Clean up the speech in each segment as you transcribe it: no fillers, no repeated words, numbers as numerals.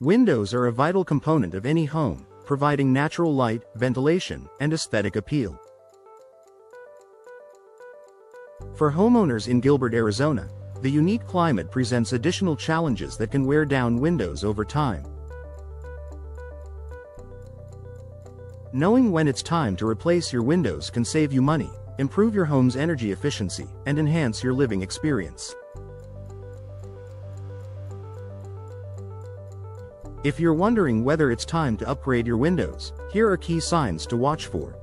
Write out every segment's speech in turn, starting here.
Windows are a vital component of any home, providing natural light, ventilation, and aesthetic appeal. For homeowners in Gilbert, Arizona, the unique climate presents additional challenges that can wear down windows over time. Knowing when it's time to replace your windows can save you money, improve your home's energy efficiency, and enhance your living experience. If you're wondering whether it's time to upgrade your windows, here are key signs to watch for.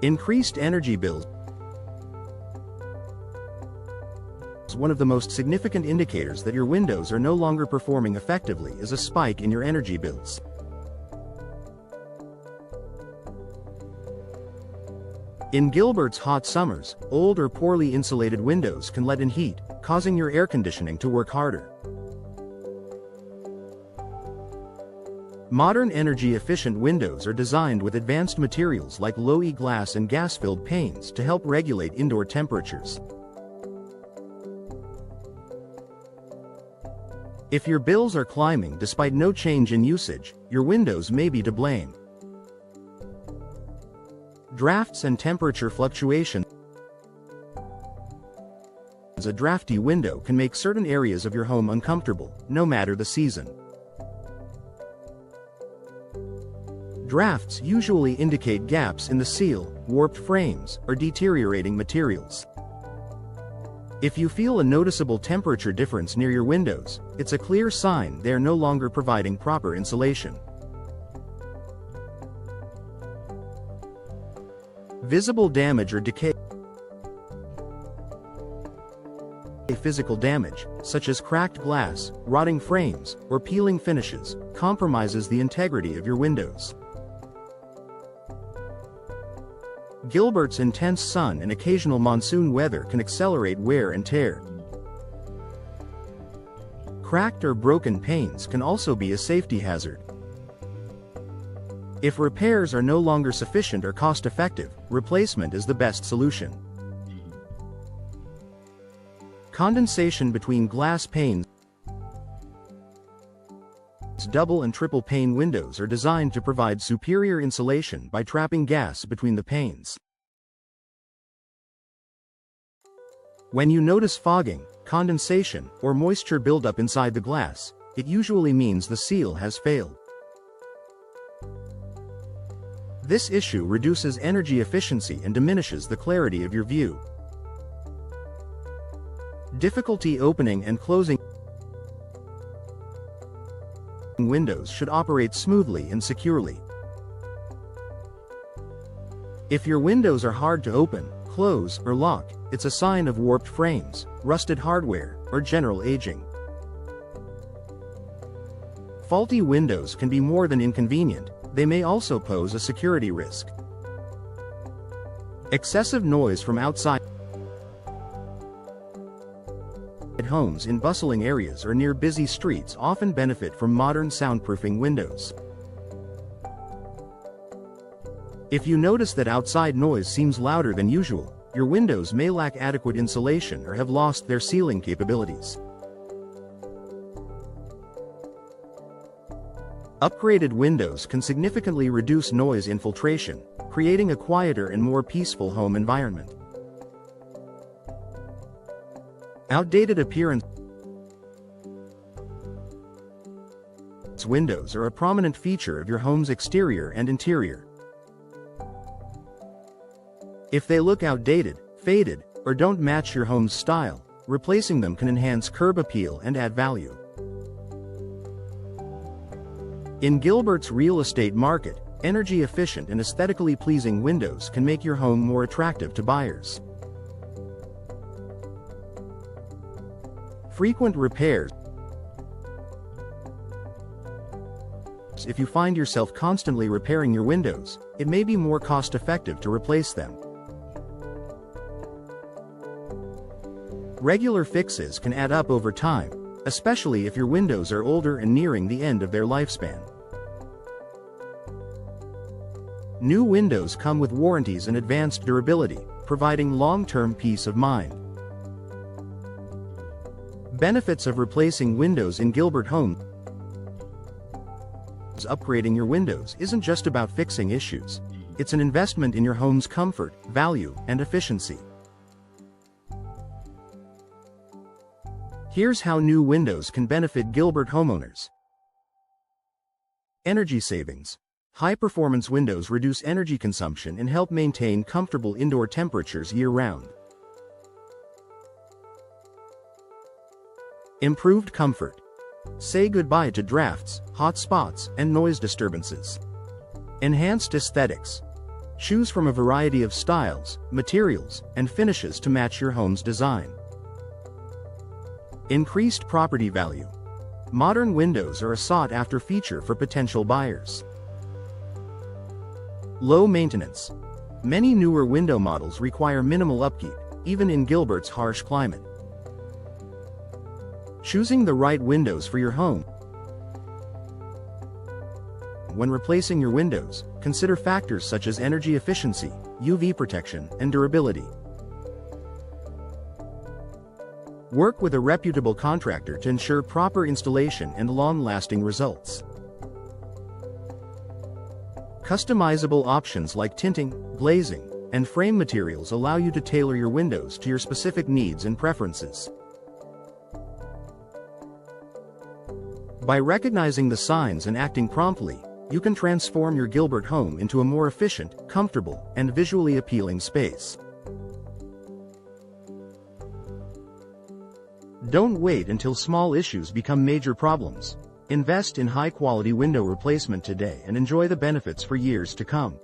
Increased energy bills. One of the most significant indicators that your windows are no longer performing effectively is a spike in your energy bills. In Gilbert's hot summers, old or poorly insulated windows can let in heat, causing your air conditioning to work harder. Modern energy-efficient windows are designed with advanced materials like low-E glass and gas-filled panes to help regulate indoor temperatures. If your bills are climbing despite no change in usage, your windows may be to blame. Drafts and temperature fluctuations. A drafty window can make certain areas of your home uncomfortable, no matter the season. Drafts usually indicate gaps in the seal, warped frames, or deteriorating materials. If you feel a noticeable temperature difference near your windows, it's a clear sign they are no longer providing proper insulation. Visible damage or decay. Physical damage, such as cracked glass, rotting frames, or peeling finishes, compromises the integrity of your windows. Gilbert's intense sun and occasional monsoon weather can accelerate wear and tear. Cracked or broken panes can also be a safety hazard. If repairs are no longer sufficient or cost-effective, replacement is the best solution. Condensation between glass panes. Double and triple pane windows are designed to provide superior insulation by trapping gas between the panes. When you notice fogging, condensation, or moisture buildup inside the glass, it usually means the seal has failed. This issue reduces energy efficiency and diminishes the clarity of your view. Difficulty opening and closing. Windows should operate smoothly and securely. If your windows are hard to open, close, or lock, it's a sign of warped frames, rusted hardware, or general aging. Faulty windows can be more than inconvenient, they may also pose a security risk. Excessive noise from outside homes in bustling areas or near busy streets often benefit from modern soundproofing windows. If you notice that outside noise seems louder than usual, your windows may lack adequate insulation or have lost their sealing capabilities. Upgraded windows can significantly reduce noise infiltration, creating a quieter and more peaceful home environment. Outdated appearance. Windows are a prominent feature of your home's exterior and interior. If they look outdated, faded, or don't match your home's style, replacing them can enhance curb appeal and add value. In Gilbert's real estate market, energy-efficient and aesthetically pleasing windows can make your home more attractive to buyers. Frequent repairs. If you find yourself constantly repairing your windows, it may be more cost-effective to replace them. Regular fixes can add up over time, especially if your windows are older and nearing the end of their lifespan. New windows come with warranties and advanced durability, providing long-term peace of mind. Benefits of replacing windows in Gilbert homes. Upgrading your windows isn't just about fixing issues. It's an investment in your home's comfort, value, and efficiency. Here's how new windows can benefit Gilbert homeowners. Energy savings. High-performance windows reduce energy consumption and help maintain comfortable indoor temperatures year-round. Improved comfort. Say goodbye to drafts, hot spots, and noise disturbances. Enhanced aesthetics. Choose from a variety of styles, materials, and finishes to match your home's design. Increased property value. Modern windows are a sought-after feature for potential buyers. Low maintenance. Many newer window models require minimal upkeep, even in Gilbert's harsh climate. Choosing the right windows for your home. When replacing your windows, consider factors such as energy efficiency, UV protection, and durability. Work with a reputable contractor to ensure proper installation and long-lasting results. Customizable options like tinting, glazing, and frame materials allow you to tailor your windows to your specific needs and preferences. By recognizing the signs and acting promptly, you can transform your Gilbert home into a more efficient, comfortable, and visually appealing space. Don't wait until small issues become major problems. Invest in high-quality window replacement today and enjoy the benefits for years to come.